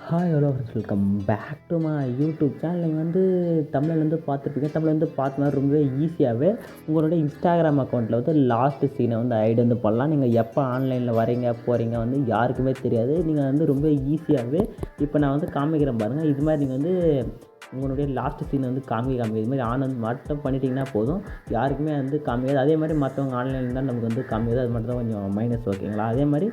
Hi hello friends, welcome back to my YouTube channel. நீங்கள் வந்து தமிழ்லேருந்து பார்த்துருப்பீங்க. தமிழ்லேருந்து பார்த்த மாதிரி ரொம்பவே ஈஸியாகவே உங்களுடைய இன்ஸ்டாகிராம் அக்கௌண்ட்டில் வந்து லாஸ்ட்டு சீனை வந்து ஐடி வந்து பண்ணலாம். நீங்கள் எப்போ ஆன்லைனில் வரீங்க போகிறீங்க வந்து யாருக்குமே தெரியாது. நீங்கள் வந்து ரொம்ப ஈஸியாகவே இப்போ நான் வந்து காமிக்கிறேன் பாருங்கள். இது மாதிரி நீங்கள் வந்து உங்களுடைய லாஸ்ட்டு சீன் வந்து காமிக்க இது மாதிரி ஆன் வந்து மட்டும் பண்ணிட்டீங்கன்னா போதும், யாருக்குமே வந்து காமிக்காது. அதே மாதிரி மற்றவங்க ஆன்லைனில் தான் நமக்கு வந்து காமிக்காது. அது மட்டும் தான் கொஞ்சம் மைனஸ், ஓகேங்களா? அதே மாதிரி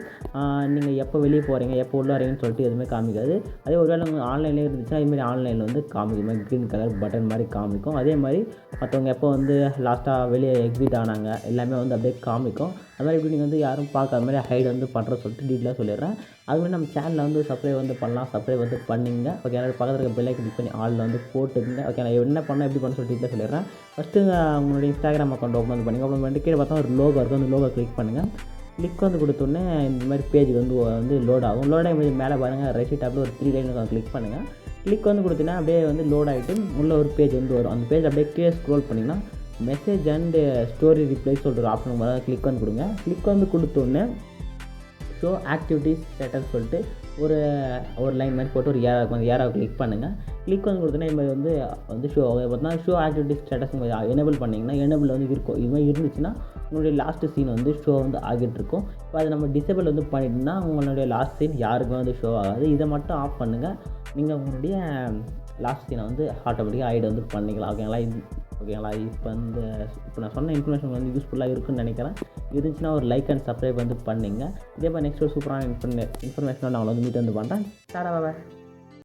நீங்கள் எப்போ வெளியே போகிறீங்க எப்போ உள்ள வரீங்கன்னு சொல்லிட்டு எதுவுமே காமிக்காது. அதே ஒரு வேளை உங்கள் ஆன்லைன்லேயே இருந்துச்சுன்னா இதுமாதிரி ஆன்லைனில் வந்து காமிக்கும், க்ரீன் கலர் பட்டன் மாதிரி காமிக்கும். அதே மாதிரி மற்றவங்க எப்போ வந்து லாஸ்ட்டாக வெளியே எக்ஸிட் ஆனாங்க எல்லாமே வந்து அப்படியே காமிக்கும். அது மாதிரி இப்படி நீங்கள் வந்து யாரும் பார்க்காத மாதிரி ஹைட் வந்து பண்ணுற சொல்லிட்டு டீட்டெயிலாக சொல்லிடுறேன். அதுமாதிரி நம்ம சேனலில் வந்து சப்ஸ்கிரைப் வந்து பண்ணலாம். சப்ஸ்கிரைப் வந்து பண்ணிங்க, ஓகே? பக்கத்தில் இருக்க பெல் ஐக்கன் கிளிக் பண்ணி ஆளில் வந்து போட்டுங்க, ஓகே? நான் என்ன பண்ணால் எப்படி பண்ண சொல்லிட்டு டீட்டெயிலாக சொல்லிடுறேன். ஃபஸ்ட்டு உங்களுடைய இன்ஸ்டாகிராம் அக்கௌண்ட் ஓப்பன் வந்து பண்ணிவிட்டு கீழே பார்த்தா ஒரு லோகோ இருக்கும். அந்த லோகோ கிளிக் பண்ணுங்கள். கிளிக் வந்து கொடுத்தோடனே இந்த மாதிரி பேஜ் வந்து லோட் ஆகும். லோட் ஆகி மேலே பாருங்கள், ரைட் சைட் டாப்பில் ஒரு 3 லைன் கிளிக் பண்ணுங்கள். கிளிக் வந்து கொடுத்தீங்கன்னா அப்படியே வந்து லோட் ஆகிட்டு உள்ள ஒரு பேஜ் வந்து வரும். அந்த பேஜ் அப்படியே கீழே ஸ்க்ரோல் பண்ணிங்கன்னா மெசேஜ் அண்ட் ஸ்டோரி ரிப்ளை சொல்லிட்டு ஒரு ஆப்ஷன் வரும். கிளிக் வந்து கொடுங்க. கிளிக் வந்து கொடுத்தோடனே ஷோ ஆக்டிவிட்டிஸ் ஸ்டேட்டஸ் சொல்லிட்டு ஒரு லைன் மாதிரி போட்டு ஒரு ஏராவை கிளிக் பண்ணுங்கள். கிளிக் வந்து கொடுத்தோன்னா இது மாதிரி வந்து ஷோ பார்த்தீங்கன்னா ஷோ ஆக்டிவிட்டிஸ் ஸ்டேட்டஸ் எனேபிள் பண்ணிங்கன்னா எனேபிள் வந்து இருக்கும். இது மாதிரி இருந்துச்சுன்னா உங்களுடைய லாஸ்ட்டு சீன் வந்து ஷோ வந்து ஆகிட்டுருக்கும். இப்போ அதை நம்ம டிசேபிள் வந்து பண்ணிட்டோம்னா உங்களுடைய லாஸ்ட் சீன் யாருக்கும் வந்து ஷோ ஆகாது. இதை மட்டும் ஆஃப் பண்ணுங்கள். நீங்கள் உங்களுடைய லாஸ்ட் சீனை வந்து ஆட்டோமேட்டிக்காக ஐடி வந்து பண்ணிக்கலாம், ஓகேங்களா? ஓகேங்களா? இப்போ நான் சொன்ன இன்ஃபர்மேஷன் வந்து யூஸ்ஃபுல்லாக இருக்குன்னு நினைக்கிறேன். இருந்துச்சுன்னா ஒரு லைக் அண்ட் சப்ஸ்கிரைப் வந்து பண்ணிங்க. இதே மாதிரி நெக்ஸ்ட் ஒரு சூப்பரான இன்ஃபர்மேஷனாக நான் வந்து மீட் வந்து பண்ணுறேன். டாடா, பாய்.